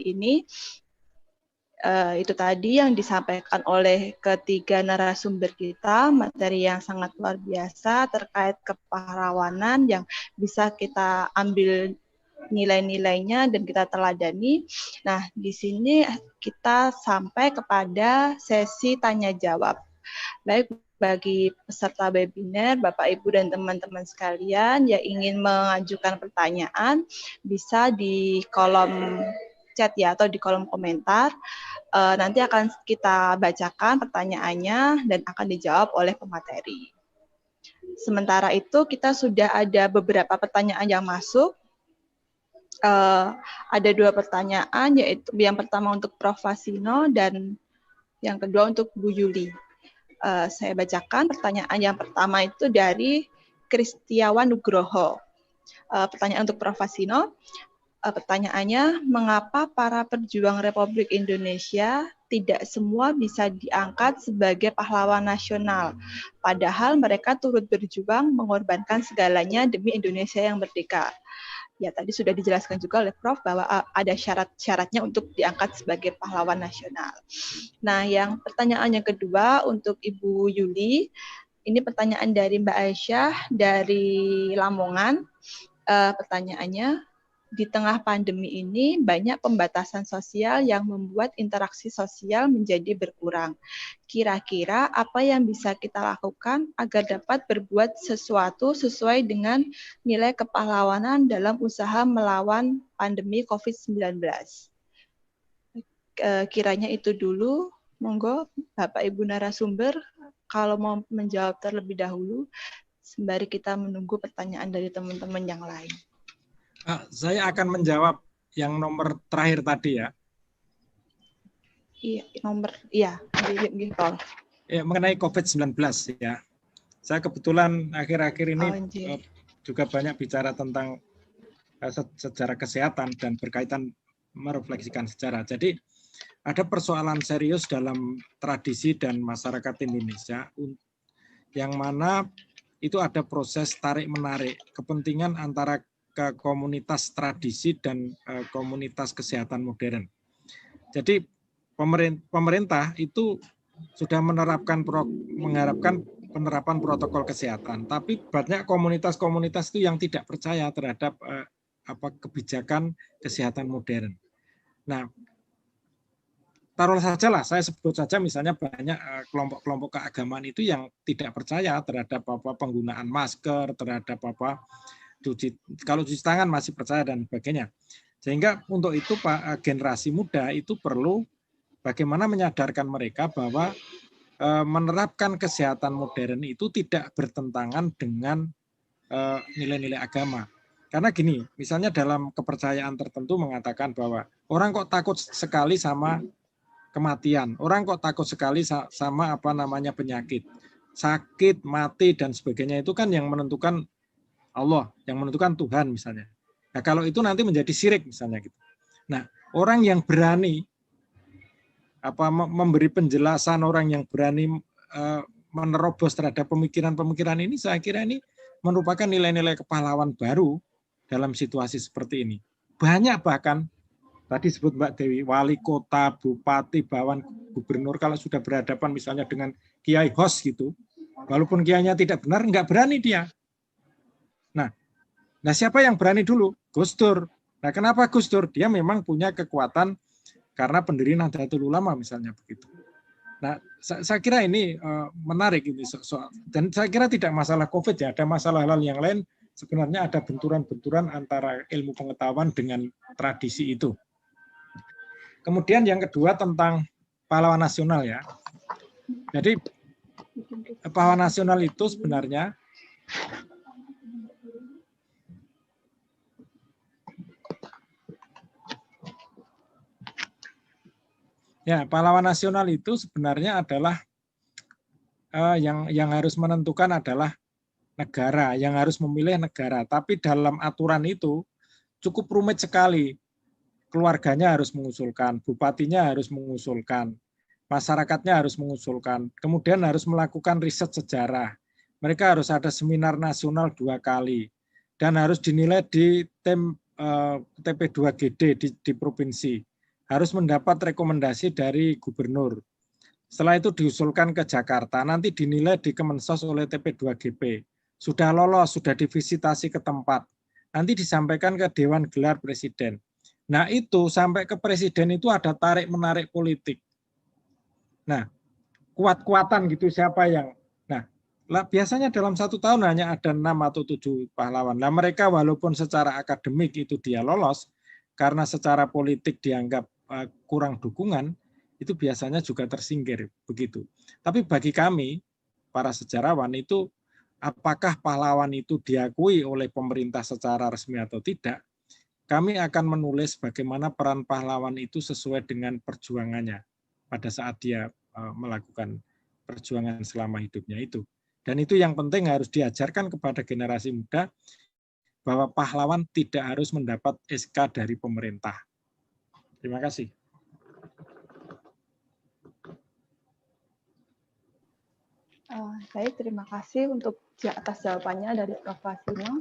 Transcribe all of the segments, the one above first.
ini itu tadi yang disampaikan oleh ketiga narasumber kita, materi yang sangat luar biasa terkait kepahlawanan yang bisa kita ambil nilai-nilainya dan kita teladani. Nah, di sini kita sampai kepada sesi tanya jawab. Baik bagi peserta webinar, Bapak Ibu dan teman-teman sekalian yang ingin mengajukan pertanyaan bisa di kolom chat ya atau di kolom komentar. Nanti akan kita bacakan pertanyaannya dan akan dijawab oleh pemateri. Sementara itu kita sudah ada beberapa pertanyaan yang masuk. Ada 2 pertanyaan, yaitu yang pertama untuk Prof. Fasino dan yang kedua untuk Bu Yuli. Saya bacakan pertanyaan yang pertama itu dari Kristiawan Nugroho. Pertanyaan untuk Prof. Fasino. Pertanyaannya, mengapa para pejuang Republik Indonesia tidak semua bisa diangkat sebagai pahlawan nasional, padahal mereka turut berjuang mengorbankan segalanya demi Indonesia yang merdeka? Ya, tadi sudah dijelaskan juga oleh Prof bahwa ada syarat-syaratnya untuk diangkat sebagai pahlawan nasional. Nah, yang pertanyaan yang kedua untuk Ibu Yuli, ini pertanyaan dari Mbak Aisyah dari Lamongan. Pertanyaannya, di tengah pandemi ini banyak pembatasan sosial yang membuat interaksi sosial menjadi berkurang. Kira-kira apa yang bisa kita lakukan agar dapat berbuat sesuatu sesuai dengan nilai kepahlawanan dalam usaha melawan pandemi COVID-19? Kiranya itu dulu. Monggo Bapak Ibu narasumber kalau mau menjawab terlebih dahulu sembari kita menunggu pertanyaan dari teman-teman yang lain. Saya akan menjawab yang nomor terakhir tadi ya. Iya, nomor iya, gitu. Ya, mengenai COVID-19 ya. Saya kebetulan akhir-akhir ini juga banyak bicara tentang sejarah kesehatan dan berkaitan merefleksikan sejarah. Jadi ada persoalan serius dalam tradisi dan masyarakat Indonesia yang mana itu ada proses tarik-menarik kepentingan antara ke komunitas tradisi dan komunitas kesehatan modern. Jadi pemerintah itu sudah mengharapkan penerapan protokol kesehatan, tapi banyak komunitas-komunitas itu yang tidak percaya terhadap kebijakan kesehatan modern. Nah, taruhlah saja lah, saya sebut saja misalnya banyak kelompok-kelompok keagamaan itu yang tidak percaya terhadap penggunaan masker, terhadap kalau cuci tangan masih percaya dan sebagainya. Sehingga untuk itu generasi muda itu perlu bagaimana menyadarkan mereka bahwa menerapkan kesehatan modern itu tidak bertentangan dengan nilai-nilai agama. Karena gini, misalnya dalam kepercayaan tertentu mengatakan bahwa orang kok takut sekali sama kematian, orang kok takut sekali sama penyakit, sakit, mati dan sebagainya, itu kan yang menentukan Allah, yang menentukan Tuhan misalnya. Nah, kalau itu nanti menjadi syirik misalnya gitu. Nah, orang yang berani memberi penjelasan, orang yang berani menerobos terhadap pemikiran-pemikiran ini, saya kira ini merupakan nilai-nilai kepahlawan baru dalam situasi seperti ini. Banyak bahkan tadi sebut Mbak Dewi, wali kota, bupati, bawan, gubernur kalau sudah berhadapan misalnya dengan kiai host gitu, walaupun kiainya tidak benar, nggak berani dia. Nah, siapa yang berani dulu? Gus Dur. Nah, kenapa Gus Dur? Dia memang punya kekuatan karena pendiri Nahdlatul Ulama misalnya begitu. Nah, saya kira ini menarik ini dan saya kira tidak masalah COVID ya, ada masalah hal yang lain. Sebenarnya ada benturan-benturan antara ilmu pengetahuan dengan tradisi itu. Kemudian yang kedua tentang pahlawan nasional ya. Jadi pahlawan nasional itu sebenarnya pahlawan nasional itu sebenarnya adalah yang harus menentukan adalah negara, yang harus memilih negara. Tapi dalam aturan itu cukup rumit sekali. Keluarganya harus mengusulkan, bupatinya harus mengusulkan, masyarakatnya harus mengusulkan, kemudian harus melakukan riset sejarah. Mereka harus ada seminar nasional 2 kali, dan harus dinilai di TP2GD di provinsi. harus mendapat rekomendasi dari gubernur. Setelah itu diusulkan ke Jakarta, nanti dinilai di Kemensos oleh TP2GP. Sudah lolos, sudah divisitasi ke tempat. Nanti disampaikan ke Dewan Gelar Presiden. Nah itu sampai ke Presiden itu ada tarik-menarik politik. Nah, kuat-kuatan gitu siapa yang... Nah, biasanya dalam 1 tahun hanya ada 6 atau 7 pahlawan. Nah mereka walaupun secara akademik itu dia lolos, karena secara politik dianggap kurang dukungan, itu biasanya juga tersingkir begitu. Tapi bagi kami para sejarawan itu apakah pahlawan itu diakui oleh pemerintah secara resmi atau tidak, kami akan menulis bagaimana peran pahlawan itu sesuai dengan perjuangannya pada saat dia melakukan perjuangan selama hidupnya itu. Dan itu yang penting harus diajarkan kepada generasi muda bahwa pahlawan tidak harus mendapat SK dari pemerintah. Terima kasih. Baik, terima kasih untuk atas jawabannya dari Prof. Fasino.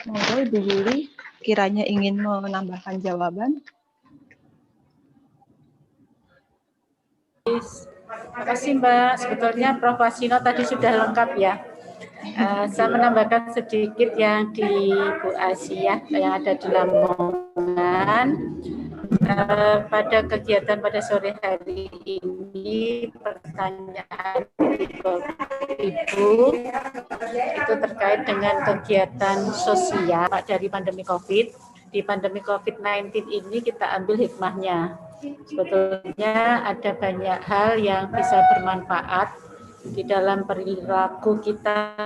Monggo Ibu Yuli kiranya ingin menambahkan jawaban. Terima kasih Mbak. Sebetulnya Prof. Fasino tadi sudah lengkap ya. Saya menambahkan sedikit yang di Bu Asia yang ada di Lamongan. Pada kegiatan pada sore hari ini pertanyaan Ibu itu terkait dengan kegiatan sosial dari pandemi COVID. Di pandemi COVID-19 ini kita ambil hikmahnya. Sebetulnya ada banyak hal yang bisa bermanfaat di dalam perilaku kita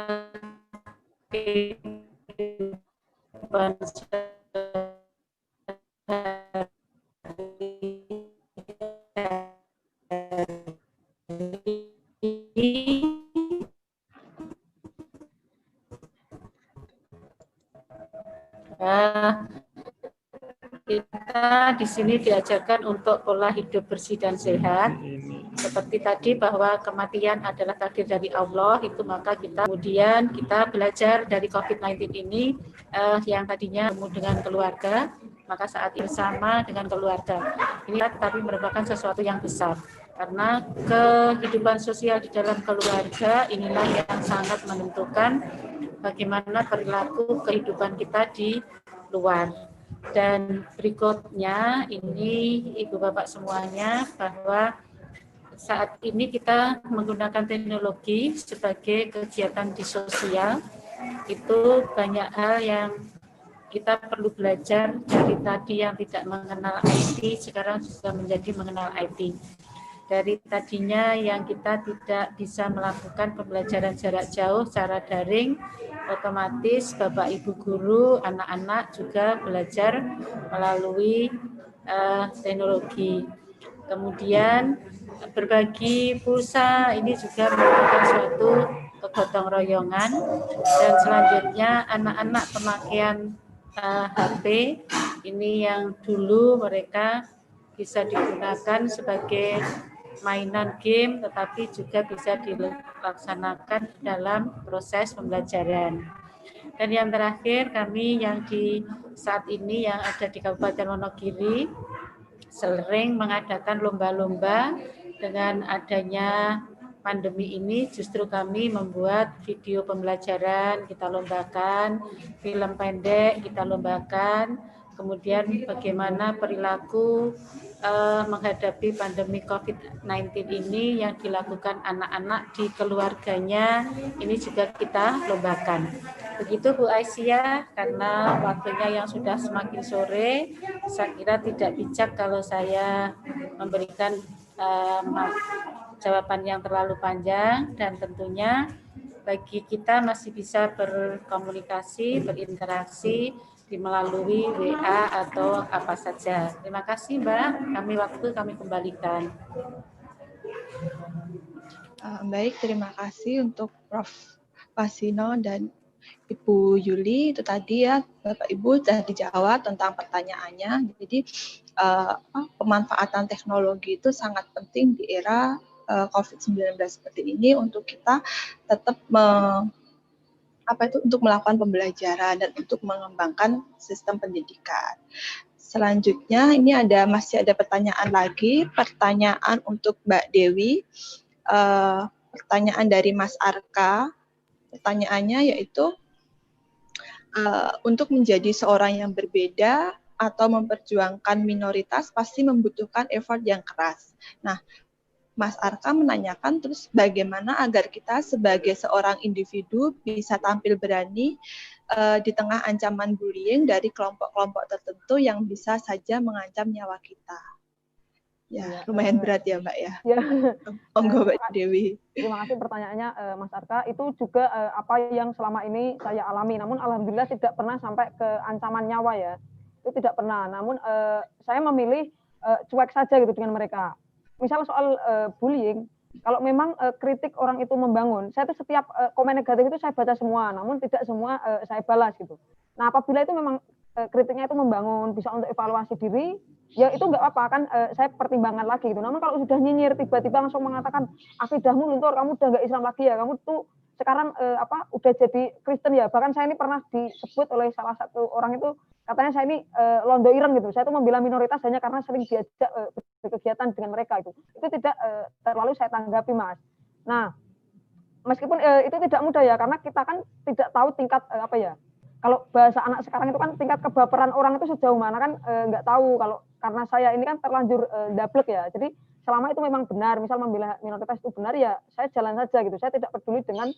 kita di sini diajarkan untuk pola hidup bersih dan sehat. Seperti tadi bahwa kematian adalah takdir dari Allah, itu maka kita kemudian kita belajar dari COVID-19 ini yang tadinya bertemu dengan keluarga, maka saat ini bersama dengan keluarga. Ini tetapi merupakan sesuatu yang besar. Karena kehidupan sosial di dalam keluarga inilah yang sangat menentukan bagaimana perilaku kehidupan kita di luar. Dan berikutnya ini Ibu Bapak semuanya bahwa saat ini kita menggunakan teknologi sebagai kegiatan di sosial, itu banyak hal yang kita perlu belajar dari tadi yang tidak mengenal IT, sekarang sudah menjadi mengenal IT. Dari tadinya yang kita tidak bisa melakukan pembelajaran jarak jauh secara daring, otomatis Bapak Ibu guru, anak-anak juga belajar melalui teknologi. Kemudian berbagi pulsa ini juga merupakan suatu kegotong royongan, dan selanjutnya anak-anak pemakaian HP ini yang dulu mereka bisa digunakan sebagai mainan game, tetapi juga bisa dilaksanakan dalam proses pembelajaran. Dan yang terakhir, kami yang di saat ini yang ada di Kabupaten Wonogiri sering mengadakan lomba-lomba. Dengan adanya pandemi ini justru kami membuat video pembelajaran, kita lombakan, film pendek kita lombakan, kemudian bagaimana perilaku menghadapi pandemi COVID-19 ini yang dilakukan anak-anak di keluarganya, ini juga kita lombakan. Begitu Bu Aisyah, karena waktunya yang sudah semakin sore, saya kira tidak bijak kalau saya memberikan jawaban yang terlalu panjang, dan tentunya bagi kita masih bisa berkomunikasi, berinteraksi melalui WA atau apa saja. Terima kasih Mbak, kami kembalikan. Baik, terima kasih untuk Prof. Fasino dan Ibu Yuli. Itu tadi ya Bapak Ibu sudah dijawab tentang pertanyaannya. Jadi pemanfaatan teknologi itu sangat penting di era COVID-19 seperti ini untuk kita tetap untuk melakukan pembelajaran dan untuk mengembangkan sistem pendidikan. Selanjutnya ini masih ada pertanyaan lagi, pertanyaan untuk Mbak Dewi, pertanyaan dari Mas Arka. Pertanyaannya yaitu untuk menjadi seorang yang berbeda atau memperjuangkan minoritas pasti membutuhkan effort yang keras. Nah, Mas Arka menanyakan terus bagaimana agar kita sebagai seorang individu bisa tampil berani di tengah ancaman bullying dari kelompok-kelompok tertentu yang bisa saja mengancam nyawa kita. Ya, lumayan berat ya Mbak ya. Monggo Mbak Dewi. Terima kasih pertanyaannya Mas Arka. Itu juga apa yang selama ini saya alami. Namun alhamdulillah tidak pernah sampai ke ancaman nyawa ya. Itu tidak pernah. Namun saya memilih cuek saja gitu dengan mereka. Misal soal bullying, kalau memang kritik orang itu membangun, saya tuh setiap komen negatif itu saya baca semua, namun tidak semua saya balas gitu. Nah, apabila itu memang kritiknya itu membangun, bisa untuk evaluasi diri, ya itu nggak apa-apa kan, saya pertimbangkan lagi gitu. Namun kalau sudah nyinyir tiba-tiba langsung mengatakan akidahmu luntur, kamu udah nggak Islam lagi ya, kamu tuh sekarang udah jadi Kristen ya. Bahkan saya ini pernah disebut oleh salah satu orang itu, katanya saya ini londo ireng gitu. Saya tuh membela minoritas hanya karena sering diajak berkegiatan dengan mereka itu tidak terlalu saya tanggapi Mas. Nah, meskipun itu tidak mudah ya, karena kita kan tidak tahu tingkat kalau bahasa anak sekarang itu kan tingkat kebaperan orang itu sejauh mana kan nggak tahu. Kalau karena saya ini kan terlanjur dablek ya, jadi selama itu memang benar, misal membela minoritas itu benar ya, saya jalan saja gitu. Saya tidak peduli dengan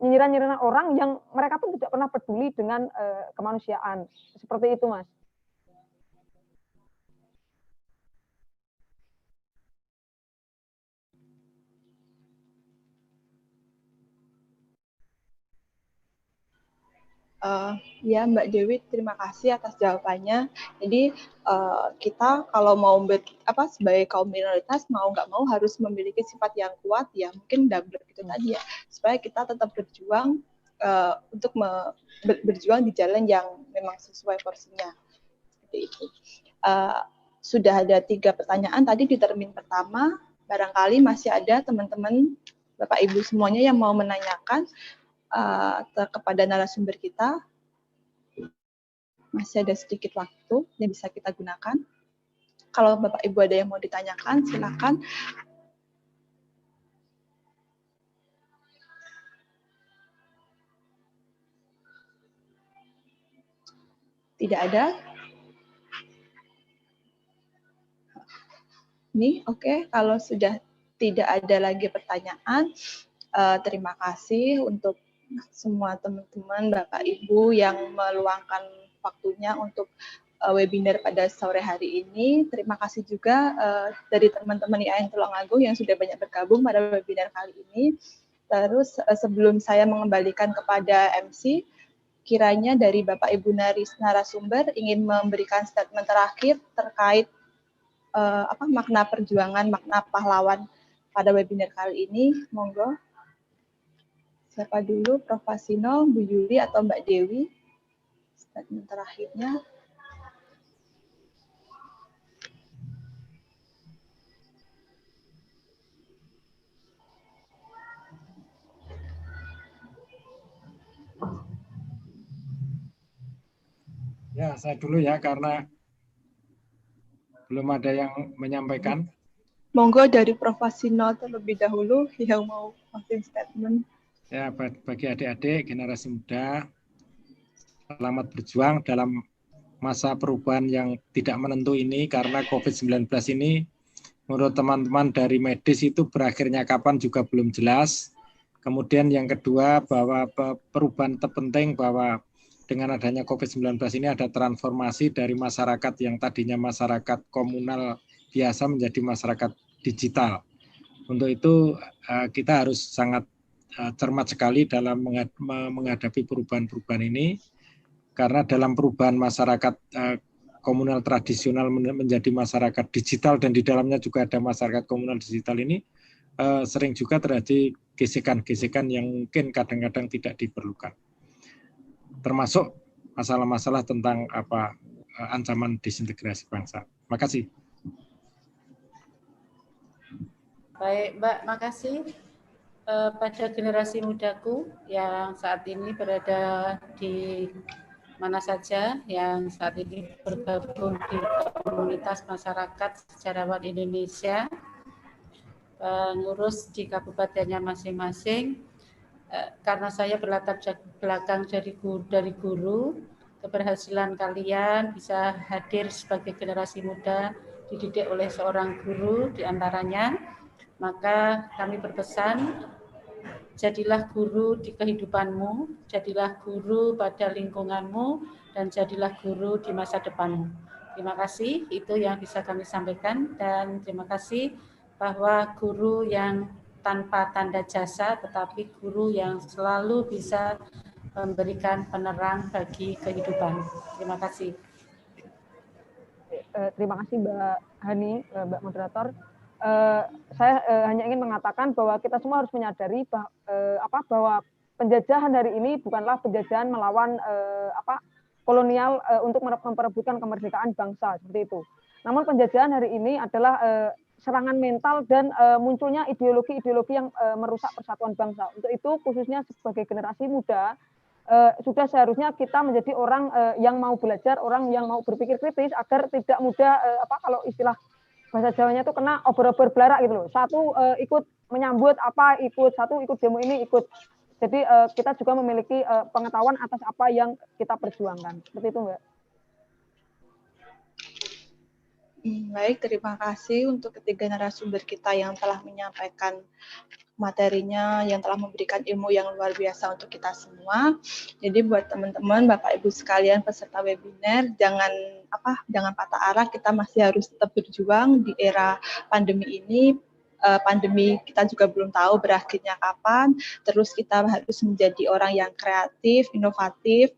nyinyiran-nyinyiran orang yang mereka pun tidak pernah peduli dengan kemanusiaan. Seperti itu Mas. Ya Mbak Dewi, terima kasih atas jawabannya. Jadi kita kalau mau sebagai kaum minoritas mau nggak mau harus memiliki sifat yang kuat ya, mungkin double gitu tadi ya, supaya kita tetap berjuang untuk berjuang di jalan yang memang sesuai porsinya. Seperti itu. Sudah ada 3 pertanyaan tadi di termin pertama. Barangkali masih ada teman-teman Bapak Ibu semuanya yang mau menanyakan kepada narasumber kita. Masih ada sedikit waktu yang bisa kita gunakan. Kalau Bapak Ibu ada yang mau ditanyakan, silakan. Tidak ada? Ini oke. Kalau sudah tidak ada lagi pertanyaan, terima kasih untuk semua teman-teman Bapak Ibu yang meluangkan waktunya untuk webinar pada sore hari ini. Terima kasih juga dari teman-teman IAIN Tulungagung yang sudah banyak bergabung pada webinar kali ini. Terus sebelum saya mengembalikan kepada MC, kiranya dari Bapak Ibu narasumber ingin memberikan statement terakhir terkait makna perjuangan, makna pahlawan pada webinar kali ini. Monggo. Siapa dulu, Prof. Fasino, Bu Yuli, atau Mbak Dewi? Statement terakhirnya. Ya, saya dulu ya, karena belum ada yang menyampaikan. Monggo dari Prof. Fasino terlebih dahulu yang mau closing statement. Ya, bagi adik-adik generasi muda, selamat berjuang dalam masa perubahan yang tidak menentu ini, karena COVID-19 ini menurut teman-teman dari medis itu berakhirnya kapan juga belum jelas. Kemudian yang kedua, bahwa perubahan terpenting bahwa dengan adanya COVID-19 ini ada transformasi dari masyarakat yang tadinya masyarakat komunal biasa menjadi masyarakat digital. Untuk itu kita harus sangat cermat sekali dalam menghadapi perubahan-perubahan ini, karena dalam perubahan masyarakat komunal tradisional menjadi masyarakat digital dan di dalamnya juga ada masyarakat komunal digital ini sering juga terjadi gesekan-gesekan yang mungkin kadang-kadang tidak diperlukan, termasuk masalah-masalah tentang ancaman disintegrasi bangsa. Terima kasih. Baik, Mbak, makasih. Pada generasi mudaku yang saat ini berada di mana saja yang saat ini bergabung di komunitas masyarakat sejarawan Indonesia, pengurus di kabupatennya masing-masing. Karena saya berlatar belakang dari guru, keberhasilan kalian bisa hadir sebagai generasi muda dididik oleh seorang guru diantaranya, maka kami berpesan, jadilah guru di kehidupanmu, jadilah guru pada lingkunganmu, dan jadilah guru di masa depanmu. Terima kasih, itu yang bisa kami sampaikan, dan terima kasih bahwa guru yang tanpa tanda jasa, tetapi guru yang selalu bisa memberikan penerang bagi kehidupan. Terima kasih. Terima kasih Mbak Hani, Mbak Moderator. Saya hanya ingin mengatakan bahwa kita semua harus menyadari bahwa penjajahan hari ini bukanlah penjajahan melawan kolonial untuk memperebutkan kemerdekaan bangsa seperti itu. Namun penjajahan hari ini adalah serangan mental dan munculnya ideologi-ideologi yang merusak persatuan bangsa. Untuk itu khususnya sebagai generasi muda sudah seharusnya kita menjadi orang yang mau belajar, orang yang mau berpikir kritis agar tidak mudah kalau istilah bahasa Jawanya itu kena obor-obor belarak gitu loh. Satu ikut menyambut satu ikut demo ini ikut. Jadi kita juga memiliki pengetahuan atas apa yang kita perjuangkan. Seperti itu, Mbak. Baik, terima kasih untuk ketiga narasumber kita yang telah menyampaikan materinya, yang telah memberikan ilmu yang luar biasa untuk kita semua. Jadi buat teman-teman, Bapak Ibu sekalian peserta webinar, jangan patah arah, kita masih harus tetap berjuang di era pandemi ini. Pandemi kita juga belum tahu berakhirnya kapan, terus kita harus menjadi orang yang kreatif, inovatif,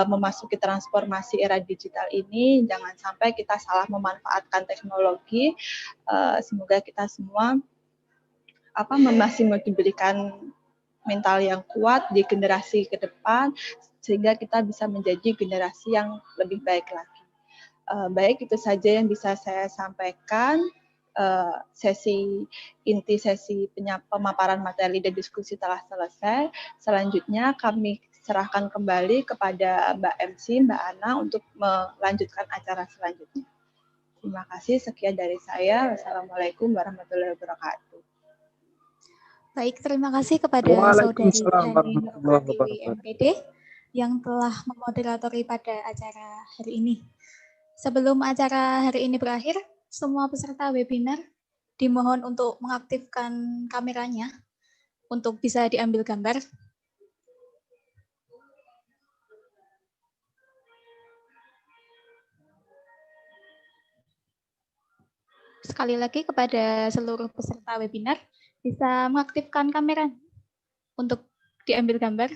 memasuki transformasi era digital ini, jangan sampai kita salah memanfaatkan teknologi. Semoga kita semua masih diberikan mental yang kuat di generasi ke depan, sehingga kita bisa menjadi generasi yang lebih baik lagi. Baik, itu saja yang bisa saya sampaikan. Sesi pemaparan materi dan diskusi telah selesai. Selanjutnya kami serahkan kembali kepada Mbak MC, Mbak Ana untuk melanjutkan acara selanjutnya. Terima kasih, sekian dari saya. Wassalamualaikum warahmatullahi wabarakatuh. Baik, terima kasih kepada Saudari Hani Nurhatiwi MPD yang telah memoderatori pada acara hari ini. Sebelum acara hari ini berakhir, semua peserta webinar dimohon untuk mengaktifkan kameranya untuk bisa diambil gambar. Sekali lagi kepada seluruh peserta webinar, bisa mengaktifkan kamera untuk diambil gambar.